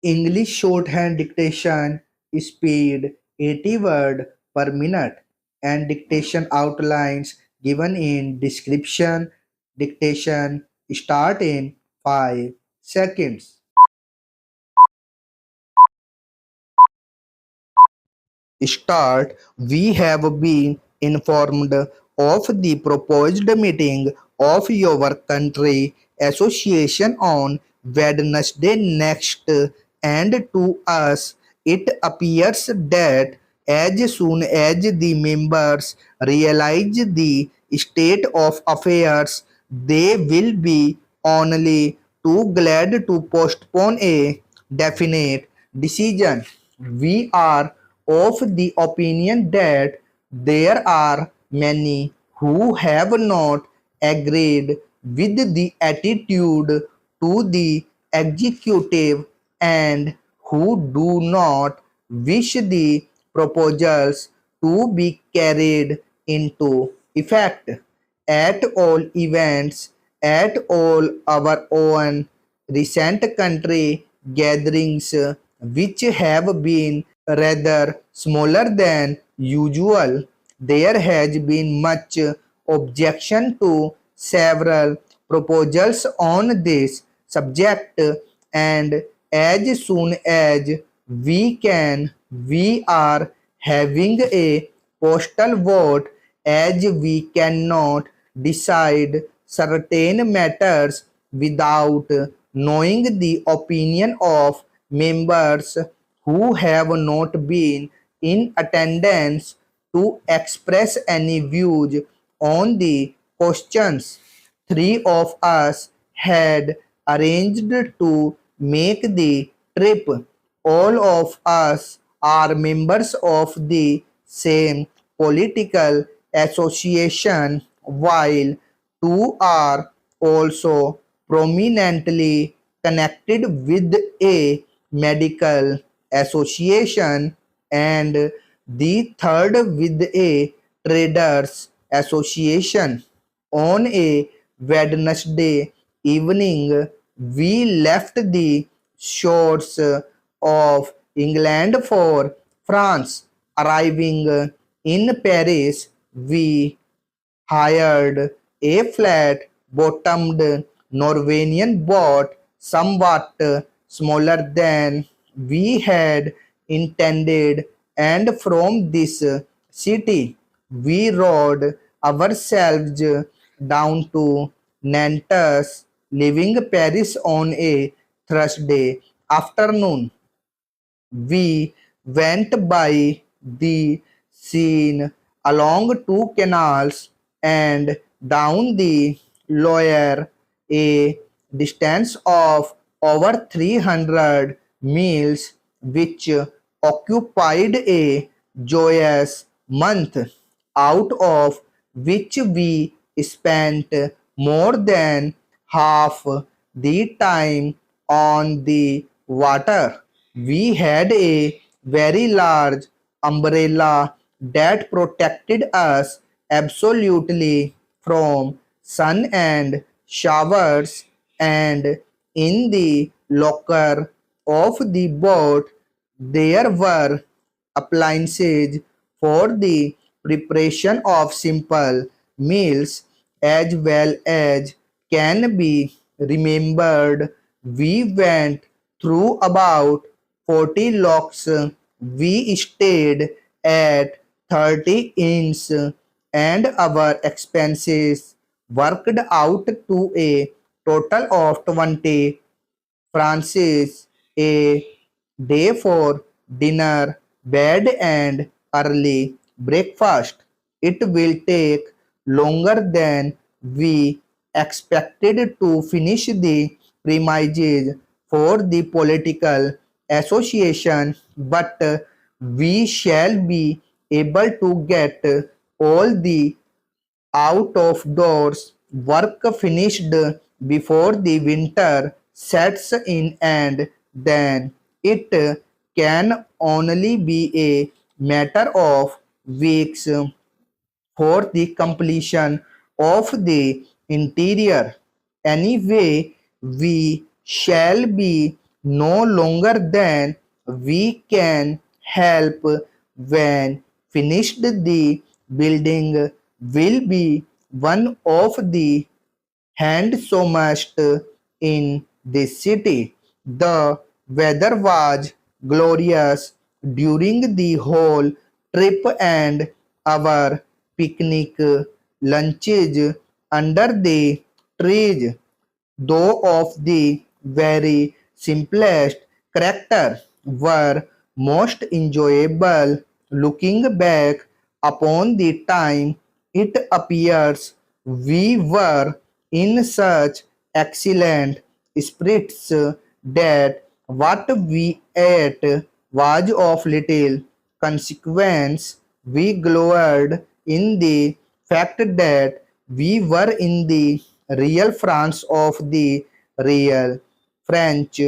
English shorthand dictation speed 80 word per minute and dictation outlines given in description. Dictation start in 5 seconds. Start. We have been informed of the proposed meeting of your country association on Wednesday next, and to us it appears that as soon as the members realize the state of affairs, they will be only too glad to postpone a definite decision. We are of the opinion that there are many who have not agreed with the attitude to the executive and who do not wish the proposals to be carried into effect. At all events, at all our own recent country gatherings, which have been rather smaller than usual, there has been much objection to several proposals on this subject, and as soon as we can, we are having a postal vote, as we cannot decide certain matters without knowing the opinion of members who have not been in attendance to express any views on the questions. Three of us had arranged to make the trip. All of us are members of the same political association, while two are also prominently connected with a medical association, and the third with a traders association. On a Wednesday evening, we left the shores of England for France. Arriving in Paris, we hired a flat-bottomed Norwegian boat somewhat smaller than we had intended, and from this city we rode ourselves down to Nantes, leaving Paris on a Thursday afternoon. We went by the Seine, along two canals, and down the Loire, a distance of over 300 miles, which occupied a joyous month, out of which we spent more than half the time on the water. We had a very large umbrella that protected us absolutely from sun and showers, and in the locker of the boat there were appliances for the preparation of simple meals as well as can be remembered. We went through about 40 locks. We stayed at 30 inns, and our expenses worked out to a total of 20 francs a day for dinner, bed, and early breakfast. It will take longer than we expected to finish the premises for the political association, but we shall be able to get all the out of doors work finished before the winter sets in, and then it can only be a matter of weeks for the completion of the interior. Anyway, we shall be no longer than we can help. When finished, the building will be one of the handsomest in the city. The weather was glorious during the whole trip, and our picnic lunches under the trees, though of the very simplest character, were most enjoyable. Looking back upon the time, it appears we were in such excellent spirits that what we ate was of little consequence. We gloried in the fact that we were in the real France of the real French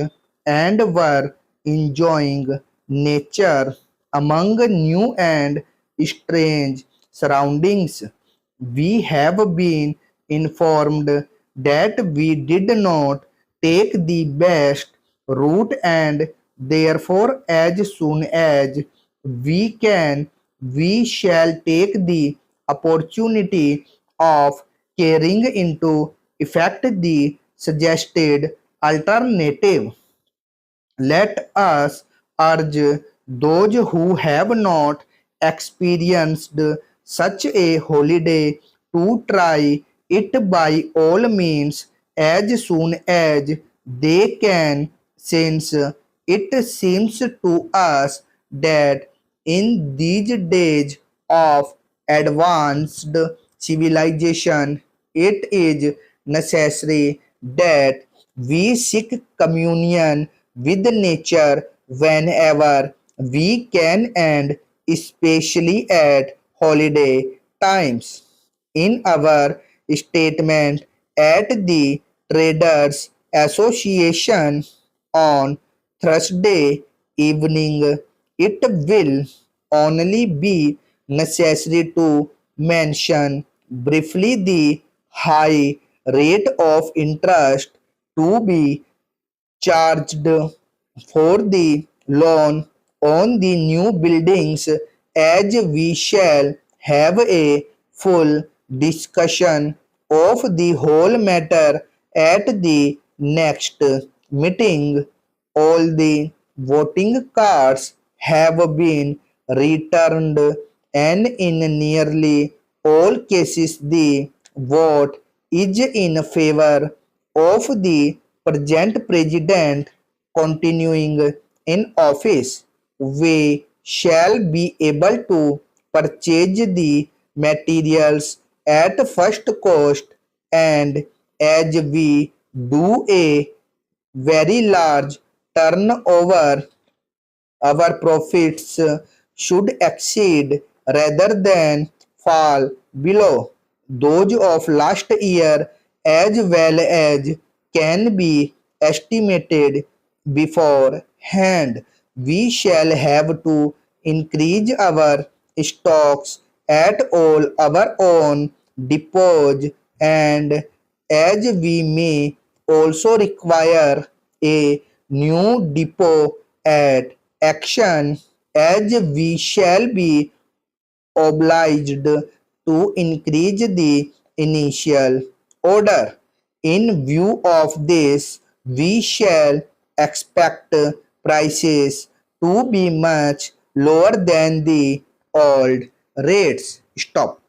and were enjoying nature among new and strange surroundings. We have been informed that we did not take the best route, and therefore as soon as we can, we shall take the opportunity of carrying into effect the suggested alternative. Let us urge those who have not experienced such a holiday to try it by all means as soon as they can, since it seems to us that in these days of advanced civilization, it is necessary that we seek communion with nature whenever we can, and especially at holiday times. In our statement at the Traders Association on Thursday evening, it will only be necessary to mention briefly the high rate of interest to be charged for the loan on the new buildings, as we shall have a full discussion of the whole matter at the next meeting. All the voting cards have been returned, and in nearly all cases the vote is in favor of the present president continuing in office. We shall be able to purchase the materials at first cost, and as we do a very large turnover, our profits should exceed rather than fall below those of last year, as well as can be estimated beforehand. We shall have to increase our stocks at all our own depots, and as we may also require a new depot at Action, as we shall be obliged to increase the initial order. In view of this, we shall expect prices to be much lower than the old rates. Stop.